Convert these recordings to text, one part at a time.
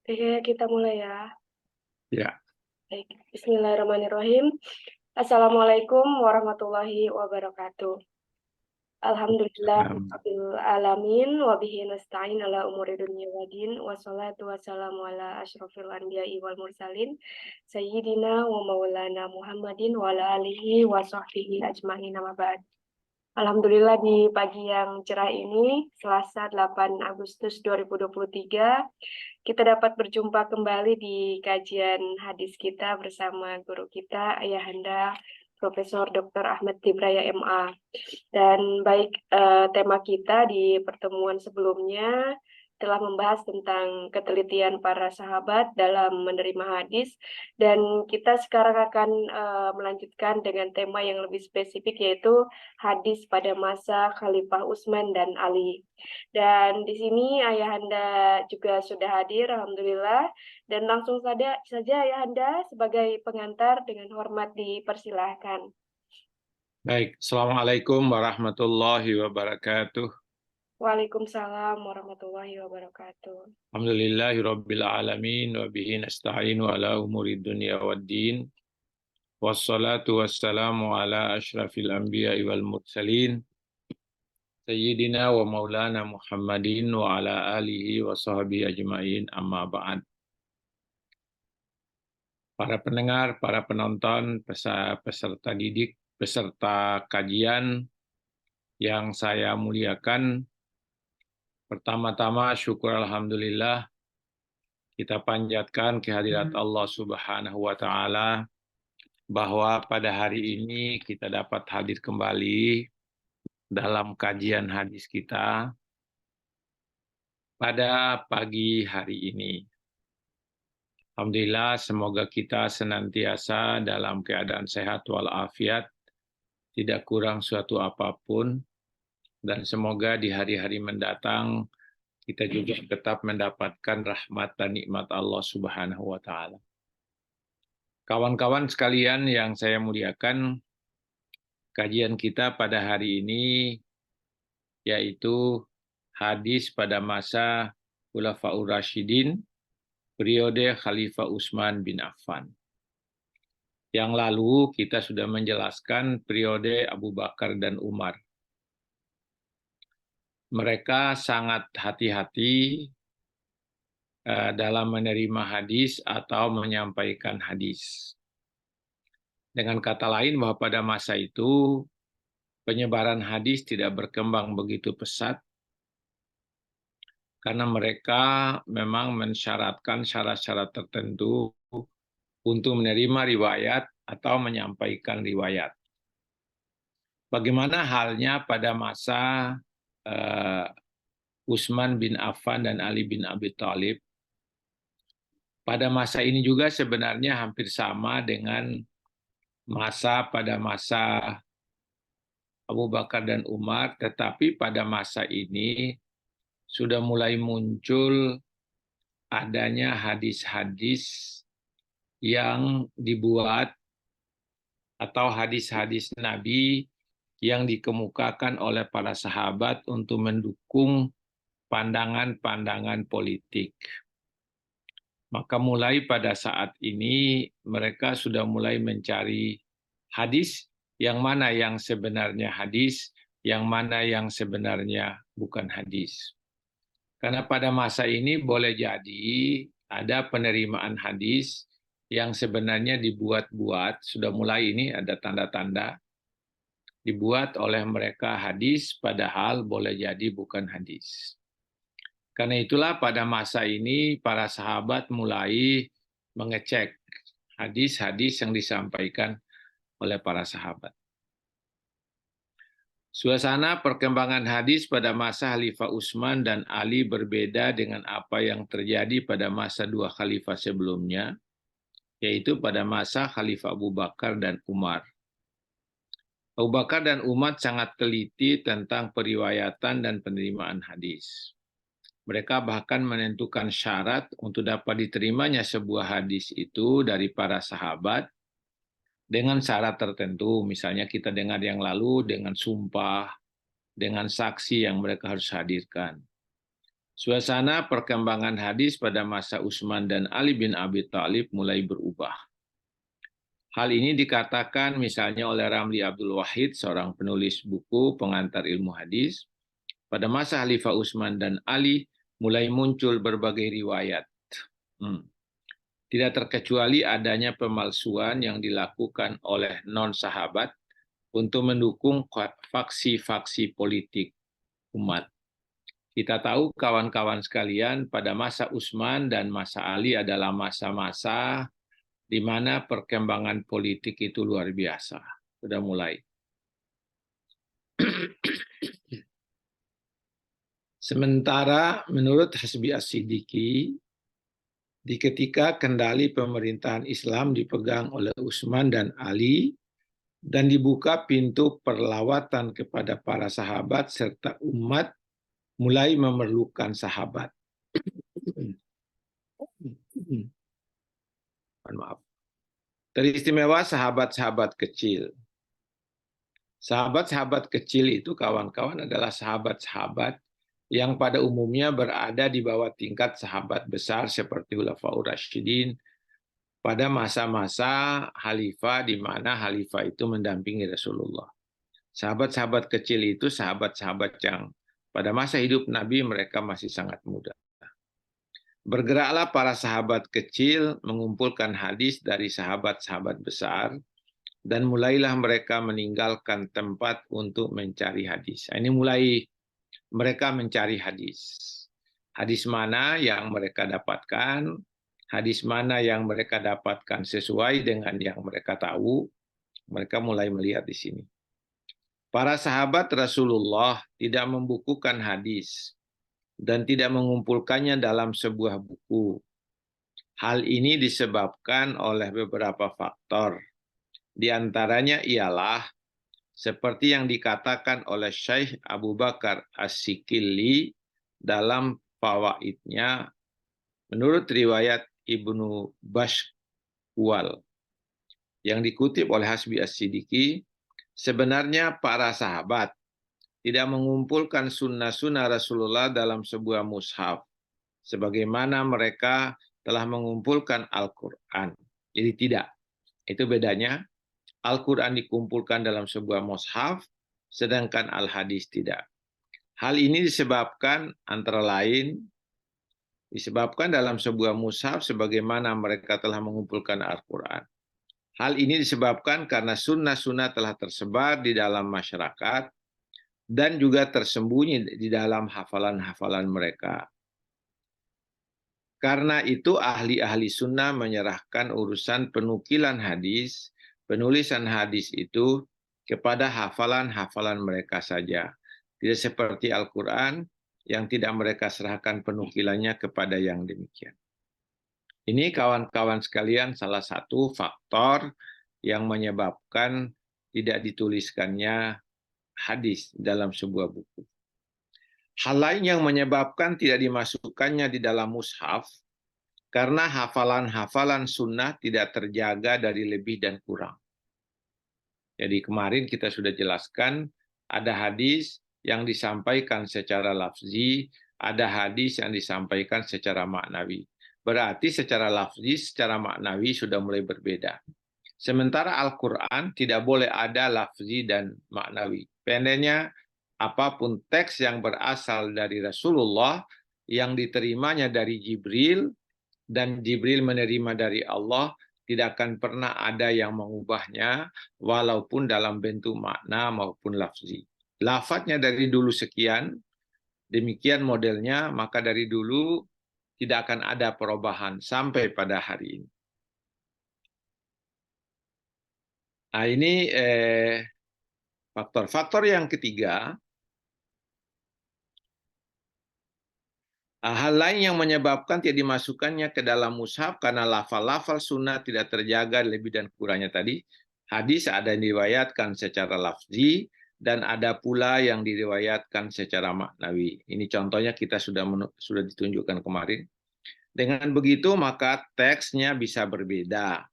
Oke, kita mulai ya. Ya, Baik, Bismillahirrahmanirrahim. Assalamualaikum warahmatullahi wabarakatuh. Alhamdulillah, salam. rabbil alamin, wa bihi nasta'in ala umuri dunya waddin, wassalatu wassalamu ala asyrofil anbiya'i wal mursalin, sayyidina wa maulana Muhammadin wa ala alihi wa sahbihi ajma'in amma ba'd. Alhamdulillah di pagi yang cerah ini, Selasa 8 Agustus 2023, kita dapat berjumpa kembali di kajian hadis kita bersama guru kita, Ayahanda Profesor Dr. Ahmad Tibraya MA. Dan baik tema kita di pertemuan sebelumnya telah membahas tentang ketelitian para sahabat dalam menerima hadis, dan kita sekarang akan melanjutkan dengan tema yang lebih spesifik, yaitu hadis pada masa Khalifah Utsman dan Ali. Dan di sini Ayahanda juga sudah hadir, alhamdulillah. Dan langsung saja Ayahanda sebagai pengantar dengan hormat dipersilahkan. Baik, Assalamualaikum warahmatullahi wabarakatuh. Waalaikumsalam warahmatullahi wabarakatuh. Alhamdulillahirabbil alamin wa bihi nasta'inu ala umuri dunya waddin. Wassalatu wassalamu ala asyrafil anbiya'i wal mursalin. Sayyidina wa maulana Muhammadin wa ala alihi wa sahbihi ajma'in amma ba'd. Para pendengar, para penonton, peserta didik, peserta kajian yang saya muliakan, pertama-tama syukur alhamdulillah kita panjatkan kehadirat Allah Subhanahu wa taala bahwa pada hari ini kita dapat hadir kembali dalam kajian hadis kita pada pagi hari ini. Alhamdulillah, semoga kita senantiasa dalam keadaan sehat walafiat, tidak kurang suatu apapun, dan semoga di hari-hari mendatang kita juga tetap mendapatkan rahmat dan nikmat Allah Subhanahu wa taala. Kawan-kawan sekalian yang saya muliakan, kajian kita pada hari ini yaitu hadis pada masa Khulafaur Rasyidin, periode Khalifah Utsman bin Affan. Yang lalu kita sudah menjelaskan periode Abu Bakar dan Umar. Mereka sangat hati-hati dalam menerima hadis atau menyampaikan hadis. Dengan kata lain, bahwa pada masa itu penyebaran hadis tidak berkembang begitu pesat karena mereka memang mensyaratkan syarat-syarat tertentu untuk menerima riwayat atau menyampaikan riwayat. Bagaimana halnya pada masa Utsman bin Affan dan Ali bin Abi Thalib? Pada masa ini juga sebenarnya hampir sama dengan pada masa Abu Bakar dan Umar, tetapi pada masa ini sudah mulai muncul adanya hadis-hadis yang dibuat atau hadis-hadis Nabi yang dikemukakan oleh para sahabat untuk mendukung pandangan-pandangan politik. Maka mulai pada saat ini mereka sudah mulai mencari hadis, yang mana yang sebenarnya hadis, yang mana yang sebenarnya bukan hadis. Karena pada masa ini boleh jadi ada penerimaan hadis yang sebenarnya dibuat-buat, sudah mulai ini ada tanda-tanda, dibuat oleh mereka hadis, padahal boleh jadi bukan hadis. Karena itulah pada masa ini para sahabat mulai mengecek hadis-hadis yang disampaikan oleh para sahabat. Suasana perkembangan hadis pada masa Khalifah Utsman dan Ali berbeda dengan apa yang terjadi pada masa dua khalifah sebelumnya, yaitu pada masa Khalifah Abu Bakar dan Umar. Abu Bakar dan Umar sangat teliti tentang periwayatan dan penerimaan hadis. Mereka bahkan menentukan syarat untuk dapat diterimanya sebuah hadis itu dari para sahabat dengan syarat tertentu. Misalnya kita dengar yang lalu dengan sumpah, dengan saksi yang mereka harus hadirkan. Suasana perkembangan hadis pada masa Utsman dan Ali bin Abi Thalib mulai berubah. Hal ini dikatakan misalnya oleh Ramli Abdul Wahid, seorang penulis buku pengantar ilmu hadis. Pada masa Khalifah Utsman dan Ali mulai muncul berbagai riwayat. Tidak terkecuali adanya pemalsuan yang dilakukan oleh non-sahabat untuk mendukung faksi-faksi politik umat. Kita tahu kawan-kawan sekalian, pada masa Utsman dan masa Ali adalah masa-masa di mana perkembangan politik itu luar biasa. Sudah mulai. Sementara menurut Hasbi As-Siddiqi, di ketika kendali pemerintahan Islam dipegang oleh Utsman dan Ali, dan dibuka pintu perlawatan kepada para sahabat serta umat mulai memerlukan sahabat. Maaf. Teristimewa sahabat-sahabat kecil. Sahabat-sahabat kecil itu kawan-kawan adalah sahabat-sahabat yang pada umumnya berada di bawah tingkat sahabat besar seperti Khulafaur Rasyidin pada masa-masa khalifah di mana khalifah itu mendampingi Rasulullah. Sahabat-sahabat kecil itu sahabat-sahabat yang pada masa hidup Nabi mereka masih sangat muda. Bergeraklah para sahabat kecil mengumpulkan hadis dari sahabat-sahabat besar dan mulailah mereka meninggalkan tempat untuk mencari hadis. Ini mulai mereka mencari hadis. Hadis mana yang mereka dapatkan, hadis mana yang mereka dapatkan sesuai dengan yang mereka tahu, mereka mulai melihat di sini. Para sahabat Rasulullah tidak membukukan hadis dan tidak mengumpulkannya dalam sebuah buku. Hal ini disebabkan oleh beberapa faktor. Di antaranya ialah seperti yang dikatakan oleh Syekh Abu Bakar As-Sikili dalam Fawaidnya, menurut riwayat Ibnu Bashwal yang dikutip oleh Hasbi As-Siddiqi, sebenarnya para sahabat tidak mengumpulkan sunnah-sunnah Rasulullah dalam sebuah mushaf, sebagaimana mereka telah mengumpulkan Al-Quran. Jadi tidak. Itu bedanya. Al-Quran dikumpulkan dalam sebuah mushaf, sedangkan Al-Hadis tidak. Hal ini disebabkan antara lain, disebabkan dalam sebuah mushaf sebagaimana mereka telah mengumpulkan Al-Quran. Hal ini disebabkan karena sunnah-sunnah telah tersebar di dalam masyarakat dan juga tersembunyi di dalam hafalan-hafalan mereka. Karena itu ahli-ahli sunnah menyerahkan urusan penukilan hadis, penulisan hadis itu kepada hafalan-hafalan mereka saja. Tidak seperti Al-Quran yang tidak mereka serahkan penukilannya kepada yang demikian. Ini kawan-kawan sekalian salah satu faktor yang menyebabkan tidak dituliskannya hadis dalam sebuah buku. Hal lain yang menyebabkan tidak dimasukkannya di dalam mushaf karena hafalan-hafalan sunnah tidak terjaga dari lebih dan kurang. Jadi kemarin kita sudah jelaskan ada hadis yang disampaikan secara lafzi, ada hadis yang disampaikan secara maknawi. Berarti secara lafzi, secara maknawi sudah mulai berbeda. Sementara Al-Quran tidak boleh ada lafzi dan maknawi. Pendeknya, apapun teks yang berasal dari Rasulullah, yang diterimanya dari Jibril, dan Jibril menerima dari Allah, tidak akan pernah ada yang mengubahnya, walaupun dalam bentuk makna maupun lafzi. Lafadznya dari dulu sekian, demikian modelnya, maka dari dulu tidak akan ada perubahan sampai pada hari ini. Nah, ini faktor-faktor yang ketiga. Hal lain yang menyebabkan tidak dimasukkannya ke dalam mushaf karena lafal-lafal sunnah tidak terjaga lebih dan kurangnya tadi. Hadis ada yang diriwayatkan secara lafzi dan ada pula yang diriwayatkan secara maknawi. Ini contohnya kita sudah ditunjukkan kemarin. Dengan begitu maka teksnya bisa berbeda.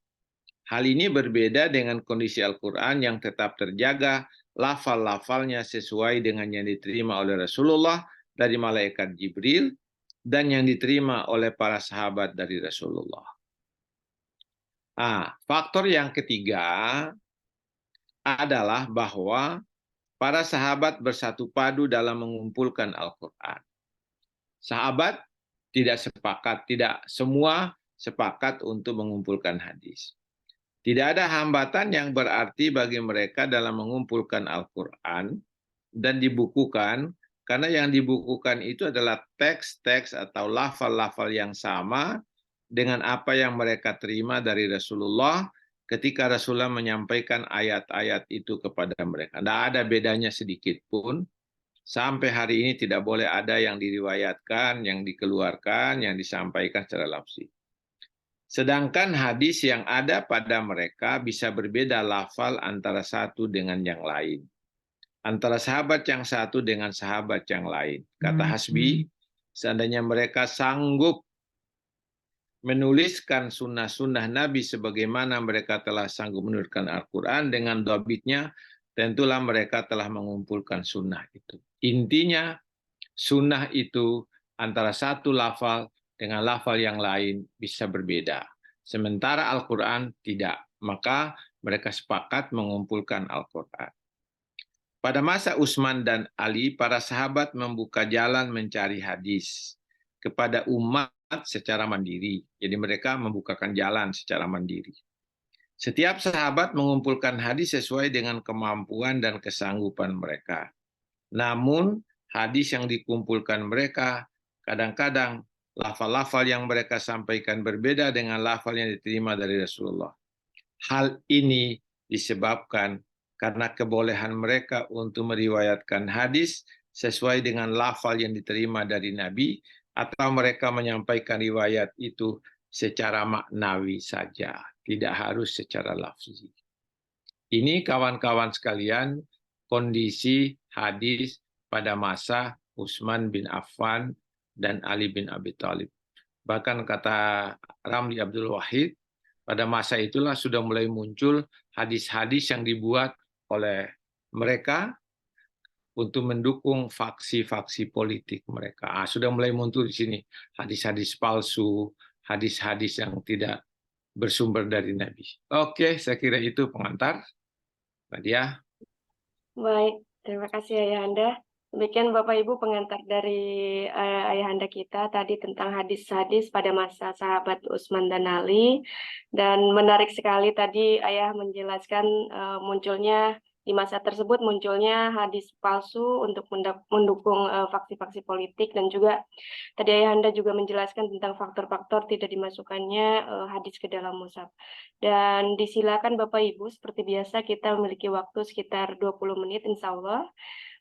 Hal ini berbeda dengan kondisi Al-Quran yang tetap terjaga lafal-lafalnya sesuai dengan yang diterima oleh Rasulullah dari malaikat Jibril, dan yang diterima oleh para sahabat dari Rasulullah. Faktor yang ketiga adalah bahwa para sahabat bersatu padu dalam mengumpulkan Al-Quran. Sahabat tidak semua sepakat untuk mengumpulkan hadis. Tidak ada hambatan yang berarti bagi mereka dalam mengumpulkan Al-Quran dan dibukukan, karena yang dibukukan itu adalah teks-teks atau lafal-lafal yang sama dengan apa yang mereka terima dari Rasulullah ketika Rasulullah menyampaikan ayat-ayat itu kepada mereka. Tidak ada bedanya sedikit pun. Sampai hari ini tidak boleh ada yang diriwayatkan, yang dikeluarkan, yang disampaikan secara lafzi. Sedangkan hadis yang ada pada mereka bisa berbeda lafal antara satu dengan yang lain. Antara sahabat yang satu dengan sahabat yang lain. Kata Hasbi, seandainya mereka sanggup menuliskan sunnah-sunnah Nabi sebagaimana mereka telah sanggup menuliskan Al-Quran dengan dhabitnya, tentulah mereka telah mengumpulkan sunnah itu. Intinya, sunnah itu antara satu lafal dengan lafal yang lain bisa berbeda. Sementara Al-Quran tidak. Maka mereka sepakat mengumpulkan Al-Quran. Pada masa Utsman dan Ali, para sahabat membuka jalan mencari hadis kepada umat secara mandiri. Jadi mereka membukakan jalan secara mandiri. Setiap sahabat mengumpulkan hadis sesuai dengan kemampuan dan kesanggupan mereka. Namun, hadis yang dikumpulkan mereka, kadang-kadang lafal-lafal yang mereka sampaikan berbeda dengan lafal yang diterima dari Rasulullah. Hal ini disebabkan karena kebolehan mereka untuk meriwayatkan hadis sesuai dengan lafal yang diterima dari Nabi, atau mereka menyampaikan riwayat itu secara maknawi saja, tidak harus secara lafzi. Ini kawan-kawan sekalian, kondisi hadis pada masa Utsman bin Affan dan Ali bin Abi Thalib. Bahkan kata Ramli Abdul Wahid, pada masa itulah sudah mulai muncul hadis-hadis yang dibuat oleh mereka untuk mendukung faksi-faksi politik mereka. Sudah mulai muncul di sini hadis-hadis palsu, hadis-hadis yang tidak bersumber dari Nabi. Oke, saya kira itu pengantar. Nadia. Baik, terima kasih Ayahanda. Demikian Bapak Ibu pengantar dari Ayahanda kita tadi tentang hadis-hadis pada masa sahabat Utsman dan Ali. Dan menarik sekali tadi Ayah menjelaskan munculnya di masa tersebut munculnya hadis palsu untuk mendukung faksi-faksi politik, dan juga tadi Ayahanda juga menjelaskan tentang faktor-faktor tidak dimasukkannya hadis ke dalam mushaf. Dan disilakan Bapak Ibu, seperti biasa kita memiliki waktu sekitar 20 menit insya Allah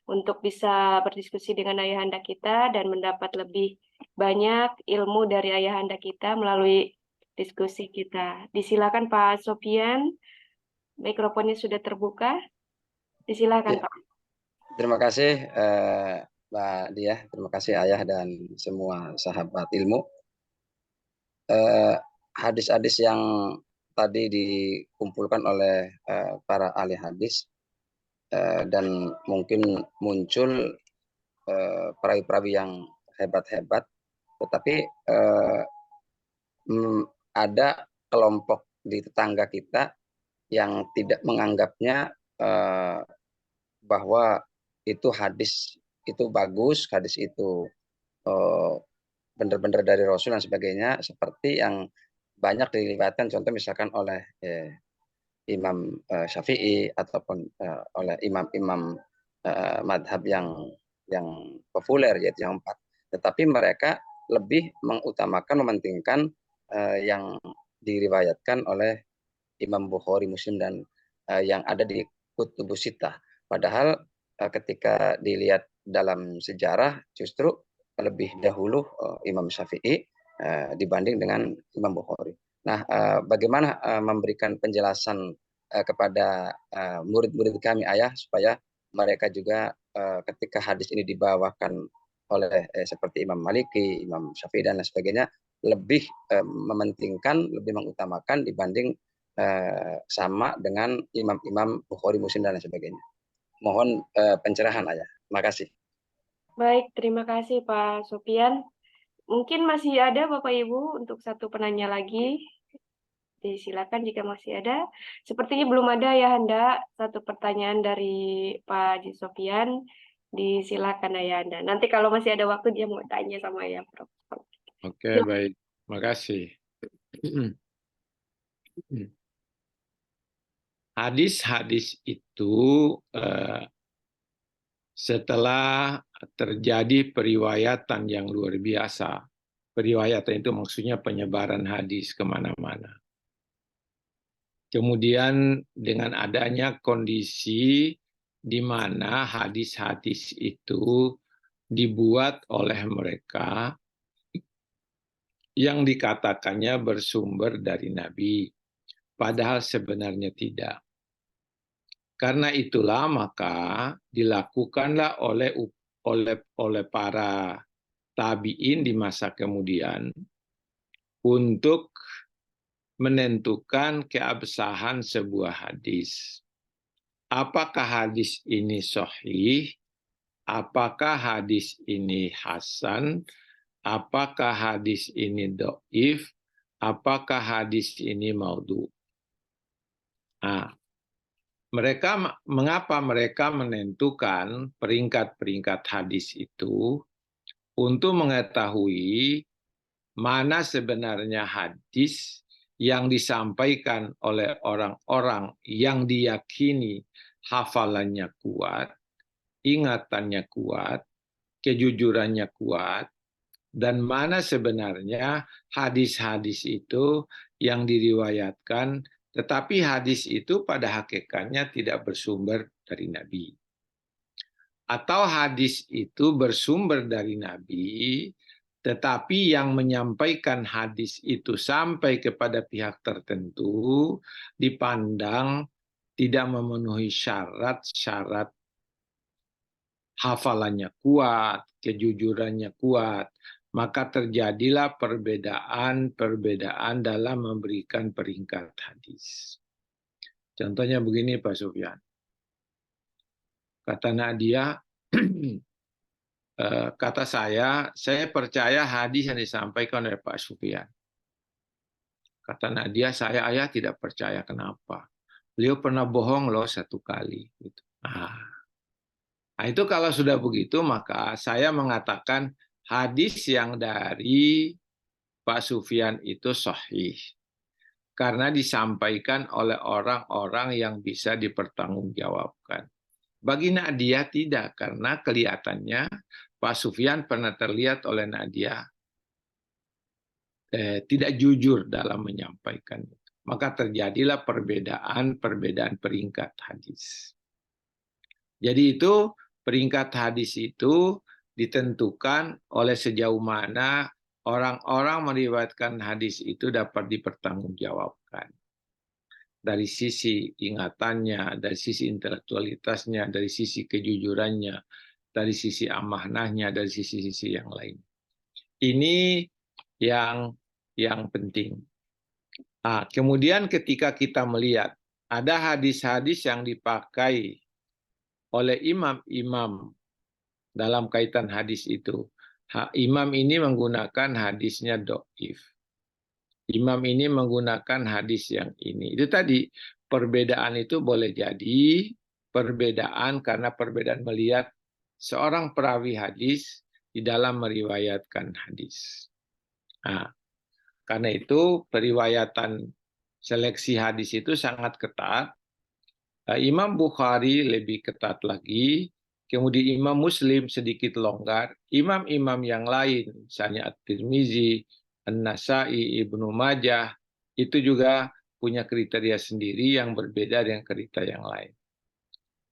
untuk bisa berdiskusi dengan Ayahanda kita dan mendapat lebih banyak ilmu dari Ayahanda kita melalui diskusi kita. Disilakan Pak Sofian, mikrofonnya sudah terbuka. Disilakan Pak. Terima kasih Mbak Diah, terima kasih Ayah dan semua sahabat ilmu. Hadis-hadis yang tadi dikumpulkan oleh para ahli hadis dan mungkin muncul perawi-perawi yang hebat-hebat, tetapi ada kelompok di tetangga kita yang tidak menganggapnya bahwa itu hadis itu bagus, hadis itu benar-benar dari Rasul dan sebagainya, seperti yang banyak diriwayatkan contoh misalkan oleh Imam Syafi'i ataupun oleh imam-imam madhab yang populer, yaitu yang 4. Tetapi mereka lebih mengutamakan, mementingkan yang diriwayatkan oleh Imam Bukhari, Muslim, dan yang ada di Kutubus Sittah. Padahal ketika dilihat dalam sejarah justru lebih dahulu Imam Syafi'i dibanding dengan Imam Bukhari. Nah, bagaimana memberikan penjelasan kepada murid-murid kami Ayah supaya mereka juga ketika hadis ini dibawakan oleh seperti Imam Maliki, Imam Syafi'i dan lain sebagainya, lebih mementingkan, lebih mengutamakan dibanding sama dengan imam-imam Bukhari, Muslim dan lain sebagainya. Mohon pencerahan Ayah. Terima kasih. Baik, terima kasih Pak Sofian. Mungkin masih ada Bapak Ibu untuk satu penanya lagi. Disilakan jika masih ada. Sepertinya belum ada ya Handa. Satu pertanyaan dari Pak Haji Sofyan. Disilakan ya Handa. Nanti kalau masih ada waktu dia mau tanya sama ya Prof. Oke, baik. Makasih. Hadis-hadis itu setelah terjadi periwayatan yang luar biasa. Periwayatan itu maksudnya penyebaran hadis kemana-mana. Kemudian dengan adanya kondisi di mana hadis-hadis itu dibuat oleh mereka yang dikatakannya bersumber dari Nabi, padahal sebenarnya tidak. Karena itulah maka dilakukanlah oleh para tabi'in di masa kemudian untuk menentukan keabsahan sebuah hadis. Apakah hadis ini sahih? Apakah hadis ini hasan? Apakah hadis ini dhaif? Apakah hadis ini maudhu? Nah, mengapa mereka menentukan peringkat-peringkat hadis itu untuk mengetahui mana sebenarnya hadis yang disampaikan oleh orang-orang yang diyakini hafalannya kuat, ingatannya kuat, kejujurannya kuat, dan mana sebenarnya hadis-hadis itu yang diriwayatkan, tetapi hadis itu pada hakikatnya tidak bersumber dari Nabi. Atau hadis itu bersumber dari Nabi, tetapi yang menyampaikan hadis itu sampai kepada pihak tertentu dipandang tidak memenuhi syarat-syarat hafalannya kuat, kejujurannya kuat, maka terjadilah perbedaan-perbedaan dalam memberikan peringkat hadis. Contohnya begini Pak Sufyan. Kata Nadia, kata saya percaya hadis yang disampaikan oleh Pak Sufyan. Kata Nadia, ayah tidak percaya. Kenapa? Beliau pernah bohong loh 1 kali. Gitu. Nah, itu kalau sudah begitu, maka saya mengatakan hadis yang dari Pak Sufyan itu sahih. Karena disampaikan oleh orang-orang yang bisa dipertanggungjawabkan. Bagi Nadia tidak, karena kelihatannya Pak Sufyan pernah terlihat oleh Nadia tidak jujur dalam menyampaikan itu. Maka terjadilah perbedaan peringkat hadis. Jadi itu peringkat hadis itu ditentukan oleh sejauh mana orang-orang meriwayatkan hadis itu dapat dipertanggungjawabkan. Dari sisi ingatannya, dari sisi intelektualitasnya, dari sisi kejujurannya, dari sisi amanahnya, dari sisi-sisi yang lain. Ini yang penting. Nah, kemudian ketika kita melihat ada hadis-hadis yang dipakai oleh imam-imam dalam kaitan hadis itu. Imam ini menggunakan hadisnya dhaif. Imam ini menggunakan hadis yang ini. Itu tadi, perbedaan itu boleh jadi perbedaan karena perbedaan melihat seorang perawi hadis di dalam meriwayatkan hadis. Nah, karena itu periwayatan seleksi hadis itu sangat ketat. Imam Bukhari lebih ketat lagi, kemudian Imam Muslim sedikit longgar, imam-imam yang lain, misalnya At-Tirmizi, An-Nasai, Ibnu Majah, itu juga punya kriteria sendiri yang berbeda dengan kriteria yang lain.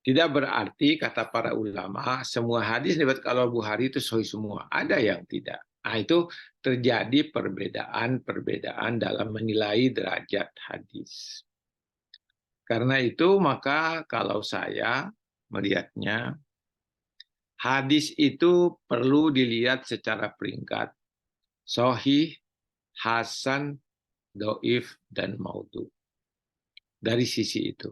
Tidak berarti, kata para ulama, semua hadis riwayat Al-Bukhari itu sahih semua. Ada yang tidak. Nah, itu terjadi perbedaan-perbedaan dalam menilai derajat hadis. Karena itu, maka kalau saya melihatnya, hadis itu perlu dilihat secara peringkat. Sahih, hasan, dhaif, dan maudhu. Dari sisi itu.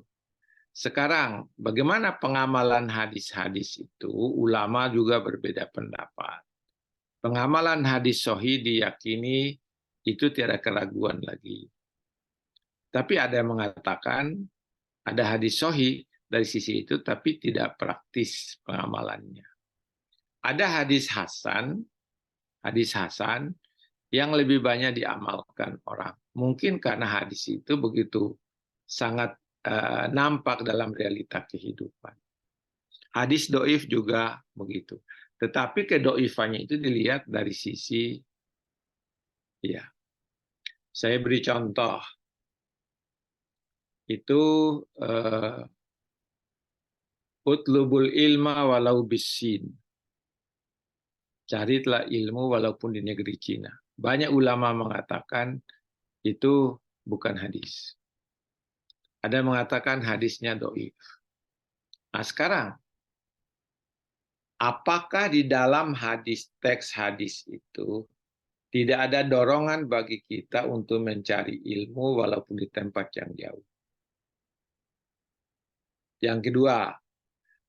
Sekarang, bagaimana pengamalan hadis-hadis itu? Ulama juga berbeda pendapat. Pengamalan hadis sahih diyakini itu tiada keraguan lagi. Tapi ada yang mengatakan ada hadis sahih dari sisi itu, tapi tidak praktis pengamalannya. Ada hadis hasan yang lebih banyak diamalkan orang. Mungkin karena hadis itu begitu sangat nampak dalam realita kehidupan. Hadis doif juga begitu. Tetapi kedoifannya itu dilihat dari sisi, ya, saya beri contoh, itu utlubul ilma walau bisin. Carilah ilmu walaupun di negeri Cina. Banyak ulama mengatakan itu bukan hadis. Ada yang mengatakan hadisnya doif. Nah sekarang, apakah di dalam teks hadis itu tidak ada dorongan bagi kita untuk mencari ilmu walaupun di tempat yang jauh? Yang kedua,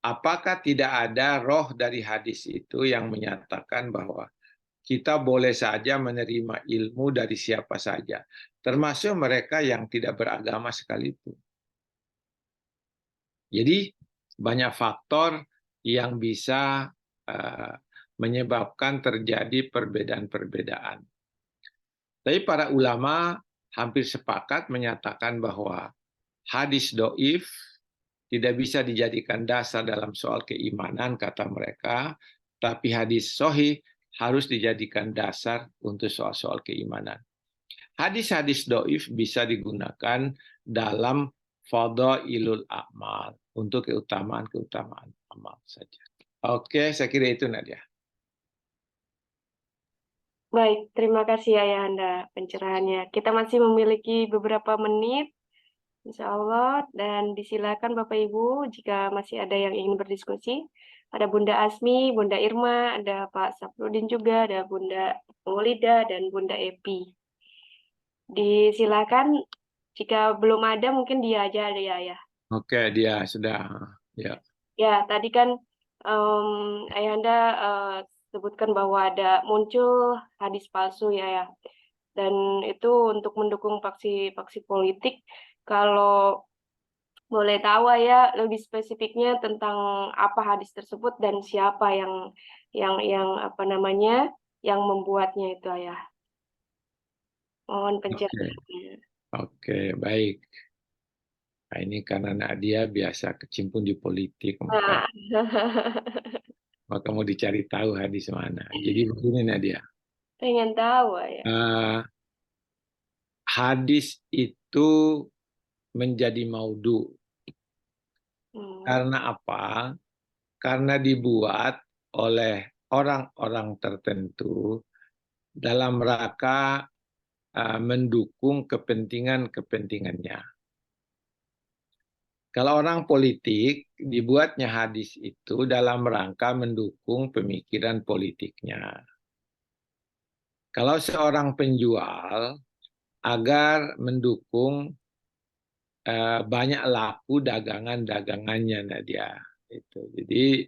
apakah tidak ada roh dari hadis itu yang menyatakan bahwa kita boleh saja menerima ilmu dari siapa saja, termasuk mereka yang tidak beragama sekalipun? Jadi banyak faktor yang bisa menyebabkan terjadi perbedaan-perbedaan. Tapi para ulama hampir sepakat menyatakan bahwa hadis doif tidak bisa dijadikan dasar dalam soal keimanan, kata mereka, tapi hadis sahih harus dijadikan dasar untuk soal-soal keimanan. Hadis-hadis doif bisa digunakan dalam fadhailul a'mal, untuk keutamaan-keutamaan amal saja. Oke, saya kira itu Nadia. Baik, terima kasih Ayahanda pencerahannya. Kita masih memiliki beberapa menit, insya Allah, dan disilakan Bapak Ibu jika masih ada yang ingin berdiskusi. Ada Bunda Asmi, Bunda Irma, ada Pak Saprudin juga, ada Bunda Maulida, dan Bunda Epi. Disilakan, jika belum ada mungkin dia aja ada ya. Oke, dia sudah. Ya. Ya, tadi kan Ayahanda sebutkan bahwa ada muncul hadis palsu ya. Dan itu untuk mendukung faksi politik. Kalau boleh tahu ya lebih spesifiknya tentang apa hadis tersebut dan siapa yang apa namanya yang membuatnya itu Ayah. Mohon pencerahannya. Oke, baik. Nah, ini karena Nadia biasa kecimpung di politik, Nah, maka mau dicari tahu hadis mana. Jadi begini Nadia, pengen tahu ya. hadis itu menjadi maudhu. Karena apa? Karena dibuat oleh orang-orang tertentu dalam rangka mendukung kepentingan-kepentingannya. Kalau orang politik, dibuatnya hadis itu dalam rangka mendukung pemikiran politiknya. Kalau seorang penjual, agar mendukung banyak laku dagangan-dagangannya, Nadia. Jadi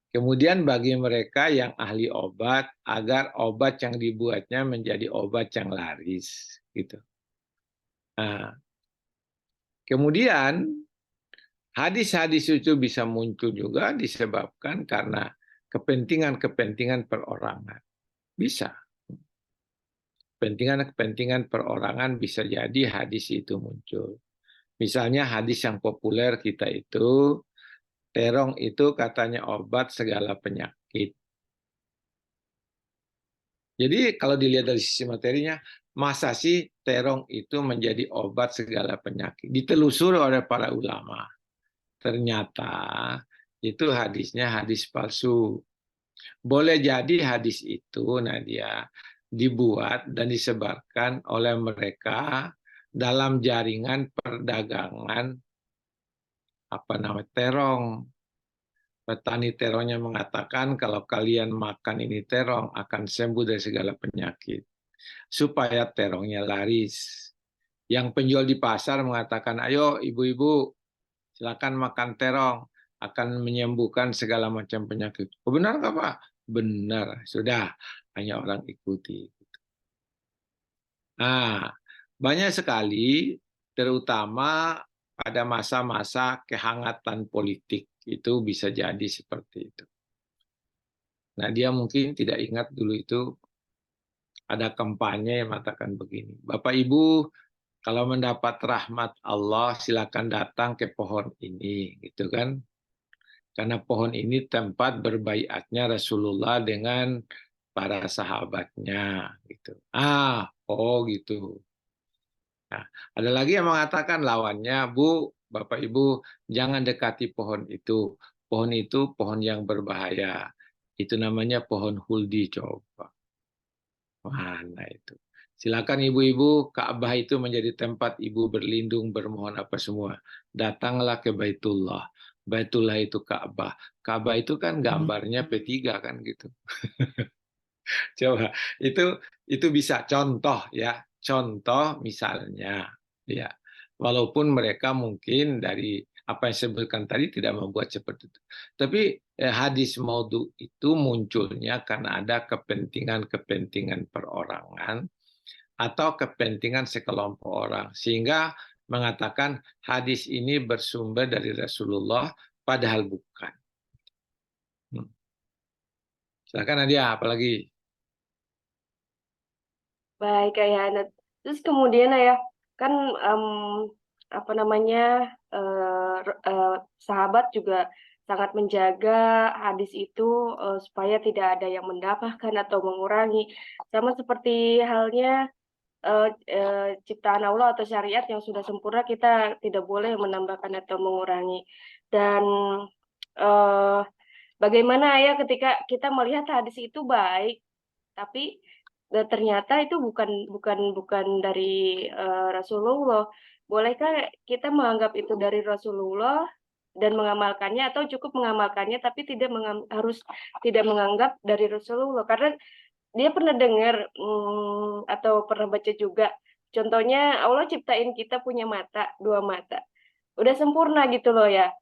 kemudian bagi mereka yang ahli obat, agar obat yang dibuatnya menjadi obat yang laris. Gitu. Nah, kemudian hadis-hadis itu bisa muncul juga disebabkan karena kepentingan-kepentingan perorangan. Bisa. Kepentingan-kepentingan perorangan bisa jadi hadis itu muncul. Misalnya hadis yang populer kita itu, terong itu katanya obat segala penyakit. Jadi kalau dilihat dari sisi materinya, masa sih terong itu menjadi obat segala penyakit? Ditelusuri oleh para ulama. Ternyata itu hadisnya hadis palsu. Boleh jadi hadis itu, Nadia, dibuat dan disebarkan oleh mereka dalam jaringan perdagangan terong. Petani terongnya mengatakan kalau kalian makan ini terong akan sembuh dari segala penyakit. Supaya terongnya laris. Yang penjual di pasar mengatakan, ayo ibu-ibu silakan makan terong, akan menyembuhkan segala macam penyakit. Oh, benar nggak Pak? Benar. Sudah. hanya orang ikuti. Nah, banyak sekali, terutama pada masa-masa kehangatan politik, itu bisa jadi seperti itu. Nah, dia mungkin tidak ingat dulu itu ada kampanye yang mengatakan begini, Bapak Ibu, kalau mendapat rahmat Allah, silakan datang ke pohon ini, gitu kan? Karena pohon ini tempat berbaiatnya Rasulullah dengan para sahabatnya, gitu. Oh gitu. Nah, ada lagi yang mengatakan lawannya, Bu, Bapak Ibu, jangan dekati pohon itu. Pohon itu pohon yang berbahaya. Itu namanya pohon huldi, coba. Mana itu? Silakan ibu-ibu, Ka'bah itu menjadi tempat ibu berlindung, bermohon apa semua. Datanglah ke Baitullah. Baitullah itu Ka'bah. Ka'bah itu kan gambarnya P3 kan gitu. Coba itu bisa contoh ya, contoh misalnya ya. Walaupun mereka mungkin dari apa yang saya sebutkan tadi tidak membuat seperti itu. Tapi hadis maudhu itu munculnya karena ada kepentingan-kepentingan perorangan atau kepentingan sekelompok orang sehingga mengatakan hadis ini bersumber dari Rasulullah padahal bukan. Silakan Nadia, apalagi? Baik, Ayah. Terus kemudian ya, kan apa namanya sahabat juga sangat menjaga hadis itu supaya tidak ada yang menambahkan atau mengurangi. Sama seperti halnya ciptaan Allah atau syariat yang sudah sempurna, kita tidak boleh menambahkan atau mengurangi. Dan eh, bagaimana ya ketika kita melihat hadis itu baik, tapi ternyata itu bukan dari Rasulullah. Bolehkah kita menganggap itu dari Rasulullah dan mengamalkannya, atau cukup mengamalkannya tapi harus tidak menganggap dari Rasulullah? Karena dia pernah dengar atau pernah baca juga, contohnya Allah ciptain kita punya mata, 2 mata. Udah sempurna gitu loh ya.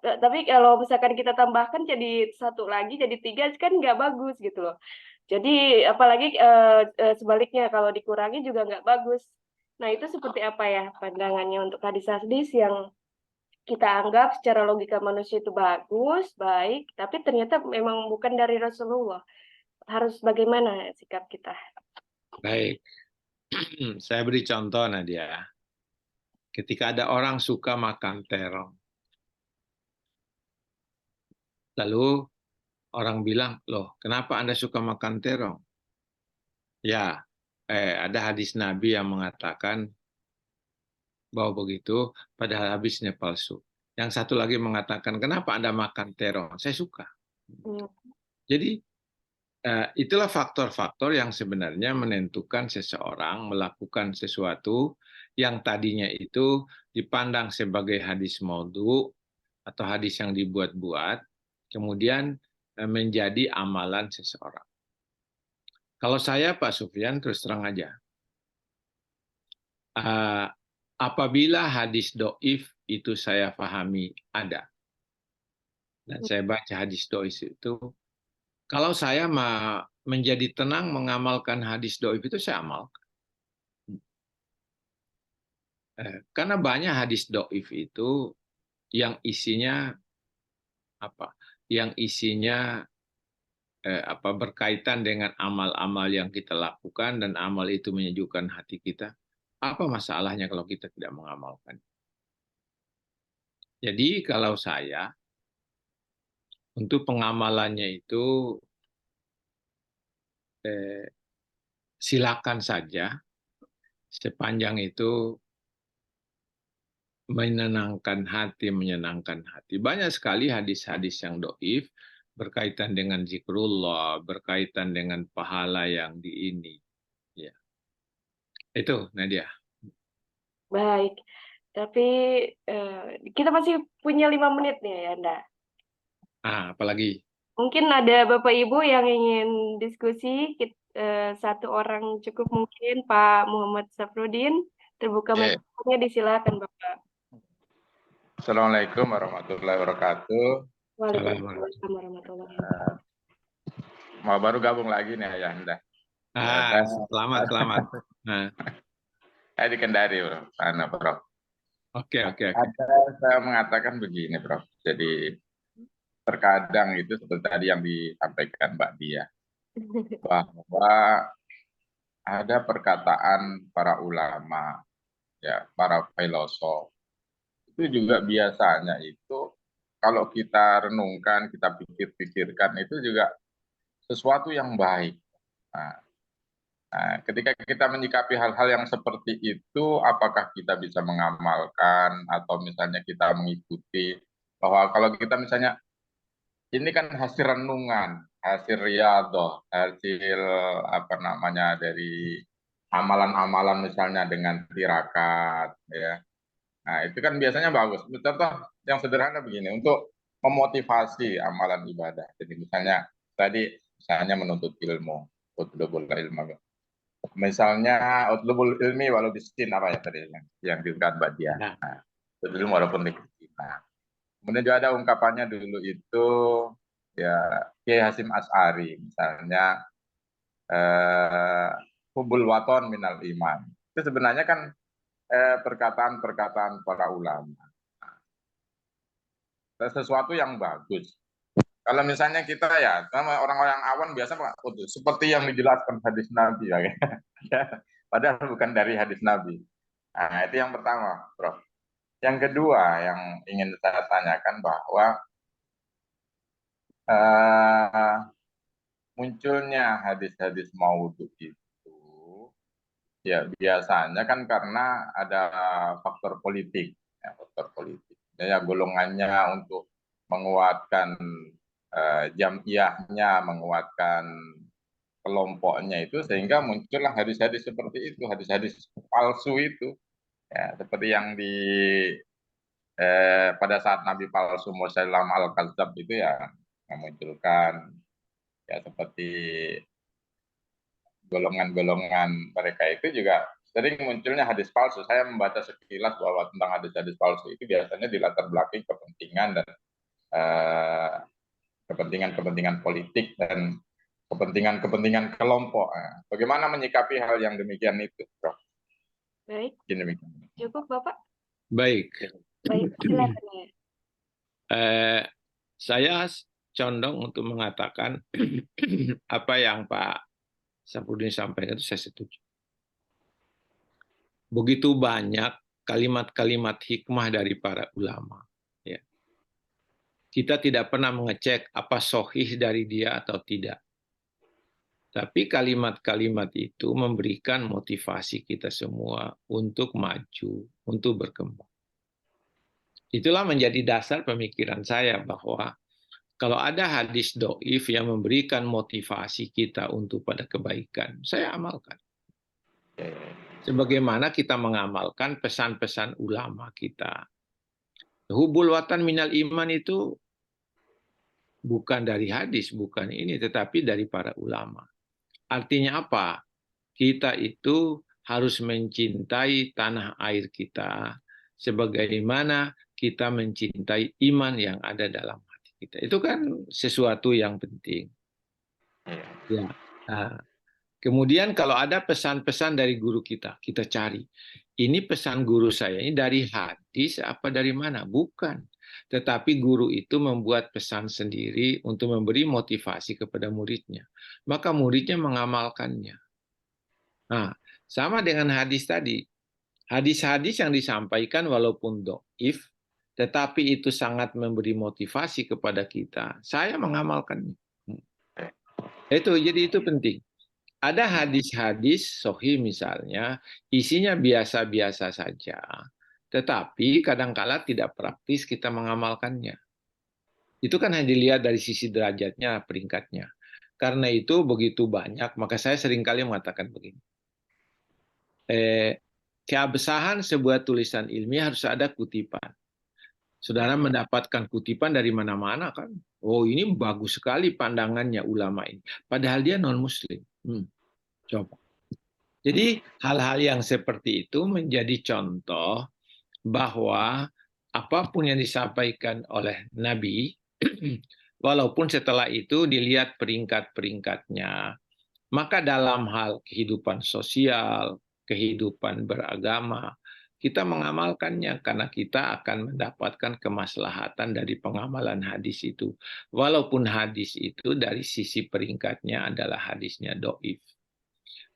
Tapi kalau misalkan kita tambahkan jadi 1 lagi, jadi 3, kan nggak bagus gitu loh. Jadi apalagi sebaliknya kalau dikurangi juga nggak bagus. Nah, itu seperti apa ya pandangannya untuk hadis-hadis yang kita anggap secara logika manusia itu bagus, baik, tapi ternyata memang bukan dari Rasulullah. Harus bagaimana sikap kita? Baik, saya beri contoh Nadia. Ketika ada orang suka makan terong, lalu orang bilang, loh kenapa Anda suka makan terong? Ya, ada hadis Nabi yang mengatakan bahwa begitu, padahal habisnya palsu. Yang satu lagi mengatakan, kenapa Anda makan terong? Saya suka. Jadi, itulah faktor-faktor yang sebenarnya menentukan seseorang melakukan sesuatu yang tadinya itu dipandang sebagai hadis maudhu atau hadis yang dibuat-buat, kemudian menjadi amalan seseorang. Kalau saya, Pak Sufyan, terus terang aja, apabila hadis do'if itu saya pahami ada, dan saya baca hadis do'if itu, kalau saya menjadi tenang mengamalkan hadis do'if itu, saya amalkan. Karena banyak hadis do'if itu yang isinya apa? Yang isinya berkaitan dengan amal-amal yang kita lakukan dan amal itu menyejukkan hati kita. Apa masalahnya kalau kita tidak mengamalkan? Jadi kalau saya untuk pengamalannya itu silakan saja sepanjang itu menyenangkan hati. Banyak sekali hadis-hadis yang doif berkaitan dengan zikrullah, berkaitan dengan pahala yang di ini. Ya. Itu, Nadia. Baik, tapi kita masih punya 5 menit nih ya, Anda. Apalagi? Mungkin ada Bapak Ibu yang ingin diskusi, satu orang cukup mungkin, Pak Muhammad Safrudin. Terbuka mikrofonnya, disilakan Bapak. Assalamualaikum warahmatullahi wabarakatuh. Waalaikumsalam warahmatullahi wabarakatuh. mau baru gabung lagi nih ya Anda. Ya, Selamat. Nah, saya di Kendari, Bro. Sana, Bro. oke. Saya mengatakan begini, Bro. Jadi terkadang itu seperti tadi yang disampaikan Mbak Dia, bahwa ada perkataan para ulama, ya, para filosof, itu juga biasanya itu kalau kita renungkan, kita pikir-pikirkan, itu juga sesuatu yang baik. Nah, ketika kita menyikapi hal-hal yang seperti itu, apakah kita bisa mengamalkan atau misalnya kita mengikuti bahwa kalau kita misalnya ini kan hasil renungan, hasil riyadhah, hasil apa namanya dari amalan-amalan misalnya dengan tirakat, ya. Nah, itu kan biasanya bagus. Contoh yang sederhana begini, untuk memotivasi amalan ibadah. Jadi misalnya tadi misalnya menuntut ilmu, utlubul ilmu. Misalnya utlubul ilmi walau bisin apa ya tadi yang disebutkan Mbak Dia. Nah, Utlubul ilmu walaupun di nah, kemudian juga ada ungkapannya dulu itu ya Kiai Hasyim Asy'ari misalnya hubul waton minal iman. Itu sebenarnya kan perkataan-perkataan para ulama. Sesuatu yang bagus. Kalau misalnya kita ya, sama orang-orang awam biasa seperti yang dijelaskan hadis Nabi ya, ya. Padahal bukan dari hadis Nabi. Nah, itu yang pertama, Prof. Yang kedua yang ingin saya tanyakan bahwa munculnya hadis-hadis maudhu itu ya biasanya kan karena ada faktor politik, ya, faktor politik. Ya, golongannya untuk menguatkan jamiyahnya, menguatkan kelompoknya itu sehingga muncullah hadis-hadis seperti itu, hadis-hadis palsu itu, ya, seperti yang pada saat Nabi palsu Musailam al-Kadzab itu ya memunculkan ya seperti golongan-golongan mereka itu juga sering munculnya hadis palsu. Saya membaca sekilas bahwa tentang hadis-hadis palsu itu biasanya dilatar belakangi kepentingan dan kepentingan-kepentingan politik dan kepentingan-kepentingan kelompok. Bagaimana menyikapi hal yang demikian itu, Prof? Baik, Demikian. cukup Bapak? baik. Baik, silakan ya. Saya condong untuk mengatakan apa yang Pak Safruddin sampaikan itu saya setuju. Begitu banyak kalimat-kalimat hikmah dari para ulama. Ya. Kita tidak pernah mengecek apa sahih dari dia atau tidak. Tapi kalimat-kalimat itu memberikan motivasi kita semua untuk maju, untuk berkembang. Itulah menjadi dasar pemikiran saya bahwa kalau ada hadis doif yang memberikan motivasi kita untuk pada kebaikan, saya amalkan. Sebagaimana kita mengamalkan pesan-pesan ulama kita. Hubul watan minal iman itu bukan dari hadis, bukan ini, tetapi dari para ulama. Artinya apa? Kita itu harus mencintai tanah air kita sebagaimana kita mencintai iman yang ada dalam hati kita. Itu kan sesuatu yang penting. Ya. Nah, kemudian kalau ada pesan-pesan dari guru kita, kita cari. Ini pesan guru saya ini dari hadis apa dari mana? Bukan. Tetapi guru itu membuat pesan sendiri untuk memberi motivasi kepada muridnya. Maka muridnya mengamalkannya. Nah, sama dengan hadis tadi. Hadis-hadis yang disampaikan walaupun dhaif, tetapi itu sangat memberi motivasi kepada kita. Saya mengamalkannya. Jadi itu penting. Ada hadis-hadis sahih misalnya, isinya biasa-biasa saja, tetapi kadangkala tidak praktis kita mengamalkannya. Itu kan hanya dilihat dari sisi derajatnya, peringkatnya. Karena itu begitu banyak, maka saya seringkali mengatakan begini. Keabsahan sebuah tulisan ilmiah harus ada kutipan. Saudara mendapatkan kutipan dari mana-mana kan? Oh, ini bagus sekali pandangannya ulama ini. Padahal dia non-muslim. Coba. Jadi hal-hal yang seperti itu menjadi contoh bahwa apapun yang disampaikan oleh Nabi, Walaupun setelah itu dilihat peringkat-peringkatnya. Maka dalam hal kehidupan sosial, kehidupan beragama, kita mengamalkannya karena kita akan mendapatkan kemaslahatan dari pengamalan hadis itu. Walaupun hadis itu dari sisi peringkatnya adalah hadisnya dhaif.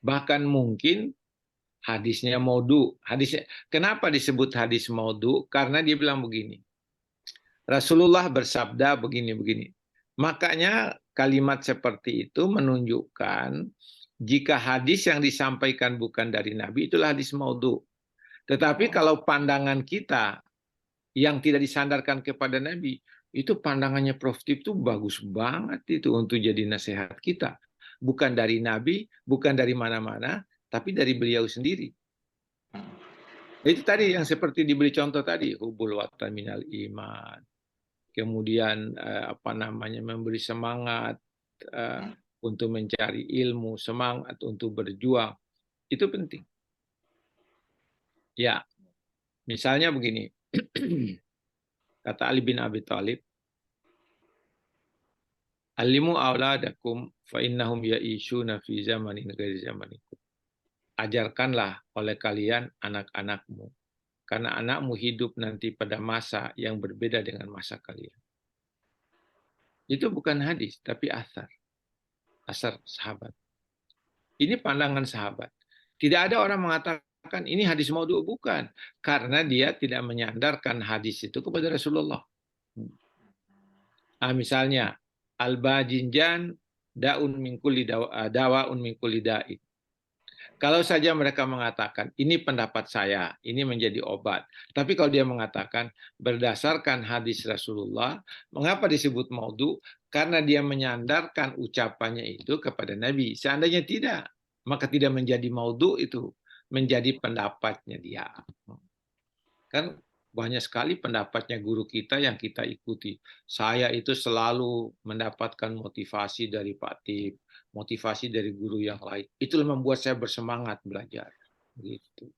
Bahkan mungkin hadisnya maudhu. Kenapa disebut hadis maudhu? Karena dia bilang begini. Rasulullah bersabda begini-begini. Makanya kalimat seperti itu menunjukkan jika hadis yang disampaikan bukan dari Nabi, itulah hadis maudhu. Tetapi kalau pandangan kita yang tidak disandarkan kepada Nabi, itu pandangannya Prof. Tip itu bagus banget itu untuk jadi nasihat kita. Bukan dari Nabi, bukan dari mana-mana, tapi dari beliau sendiri. Itu tadi yang seperti diberi contoh tadi, hubul watan minal iman. Kemudian memberi semangat untuk mencari ilmu, semangat untuk berjuang, itu penting. Ya, misalnya begini, kata Ali bin Abi Thalib, alimu auladakum fa innahum ya'ishuna fi zamanin ghairi zamanikum. Ajarkanlah oleh kalian anak-anakmu, karena anakmu hidup nanti pada masa yang berbeda dengan masa kalian. Itu bukan hadis, tapi asar. Asar sahabat. Ini pandangan sahabat. Tidak ada orang mengatakan ini hadis maudhu, bukan. Karena dia tidak menyandarkan hadis itu kepada Rasulullah. Misalnya, al-bajinjan da'un min kulli dawa'un min kulli da'in. Kalau saja mereka mengatakan, ini pendapat saya, ini menjadi obat. Tapi kalau dia mengatakan, berdasarkan hadis Rasulullah, mengapa disebut maudhu? Karena dia menyandarkan ucapannya itu kepada Nabi. Seandainya tidak, maka tidak menjadi maudhu, itu menjadi pendapatnya dia. Kan banyak sekali pendapatnya guru kita yang kita ikuti. Saya itu selalu mendapatkan motivasi dari Pak Tip, motivasi dari guru yang lain. Itulah membuat saya bersemangat belajar. Gitu.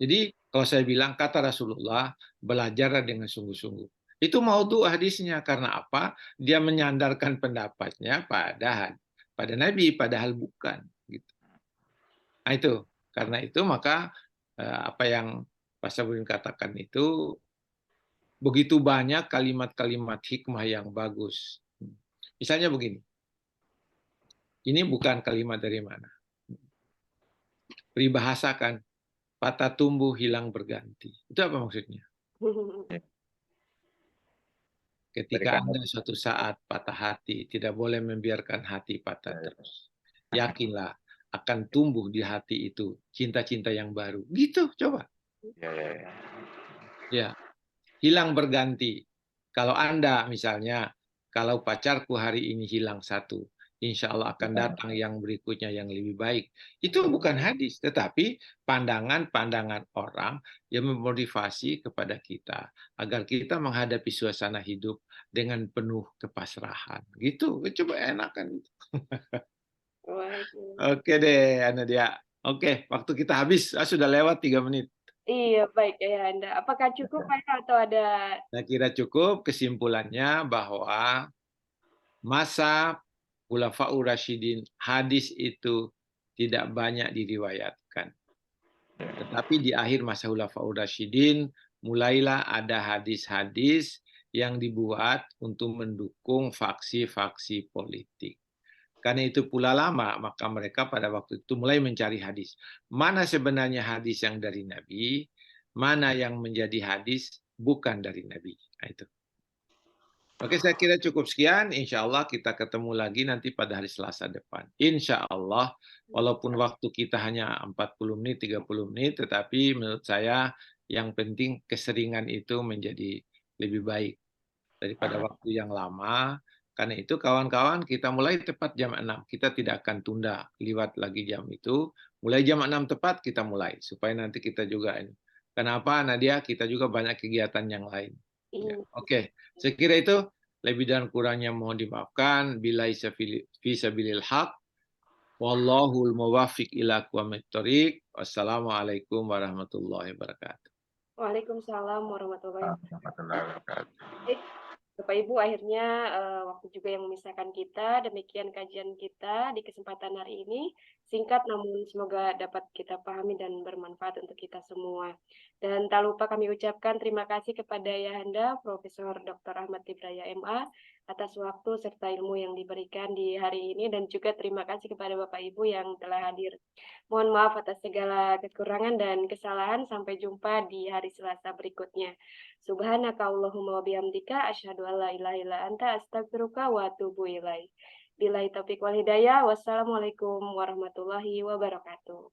Jadi kalau saya bilang kata Rasulullah, belajarlah dengan sungguh-sungguh. Itu maudhu hadisnya. Karena apa? Dia menyandarkan pendapatnya pada Nabi, padahal bukan. Gitu. Nah itu. Karena itu maka apa yang Pak Sabuddin katakan itu begitu banyak kalimat-kalimat hikmah yang bagus. Misalnya begini. Ini bukan kalimat dari mana. Peribahasakan, patah tumbuh hilang berganti. Itu apa maksudnya? Ketika Anda suatu saat patah hati, tidak boleh membiarkan hati patah terus. Yakinlah akan tumbuh di hati itu cinta-cinta yang baru. Gitu, coba. Ya, hilang berganti. Kalau Anda misalnya, kalau pacarku hari ini hilang satu, insya Allah akan datang yang berikutnya yang lebih baik. Itu bukan hadis, tetapi pandangan-pandangan orang yang memotivasi kepada kita agar kita menghadapi suasana hidup dengan penuh kepasrahan. Gitu, coba enakan. Oke deh, Anadia. Oke, waktu kita habis, sudah lewat 3 menit. Iya, baik ya Anda. Apakah cukup Pak atau ada? Saya kira cukup. Kesimpulannya bahwa masa Khulafaur Rasyidin hadis itu tidak banyak diriwayatkan. Tetapi di akhir masa Khulafaur Rasyidin mulailah ada hadis-hadis yang dibuat untuk mendukung faksi-faksi politik. Karena itu pula lama, maka mereka pada waktu itu mulai mencari hadis. Mana sebenarnya hadis yang dari Nabi, mana yang menjadi hadis bukan dari Nabi. Nah, itu. Oke, saya kira cukup sekian. Insya Allah kita ketemu lagi nanti pada hari Selasa depan. Insya Allah, walaupun waktu kita hanya 40 menit, 30 menit, tetapi menurut saya yang penting keseringan itu menjadi lebih baik daripada waktu yang lama. Karena itu kawan-kawan kita mulai tepat jam 6. Kita tidak akan tunda lewat lagi jam itu. Mulai jam 6 tepat kita mulai. Supaya nanti kita juga ini. Kenapa Nadia? Kita juga banyak kegiatan yang lain. Ya. Oke, saya kira itu lebih dan kurangnya mohon dimaafkan. Billahi fi sabilil haq. Wallahul muwaffiq ila aqwamit thoriq. Wassalamualaikum warahmatullahi wabarakatuh. Waalaikumsalam warahmatullahi wabarakatuh. Bapak Ibu, akhirnya waktu juga yang memisahkan kita. Demikian kajian kita di kesempatan hari ini. Singkat namun semoga dapat kita pahami dan bermanfaat untuk kita semua. Dan tak lupa kami ucapkan terima kasih kepada Ayahanda Profesor Dr. Ahmad Ibraya MA atas waktu serta ilmu yang diberikan di hari ini, dan juga terima kasih kepada Bapak Ibu yang telah hadir. Mohon maaf atas segala kekurangan dan kesalahan. Sampai jumpa di hari Selasa berikutnya. Subhanaka Allahumma wa bihamdika asyhadu an la ilaha illa anta astaghfiruka wa atubu ilaik. Billahi taufiq wal hidayah. Wassalamualaikum warahmatullahi wabarakatuh.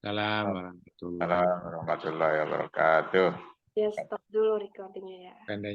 Assalamualaikum warahmatullahi Assalamualaikum warahmatullahi wabarakatuh. Ya, stop dulu recordingnya ya. wabarakatuh.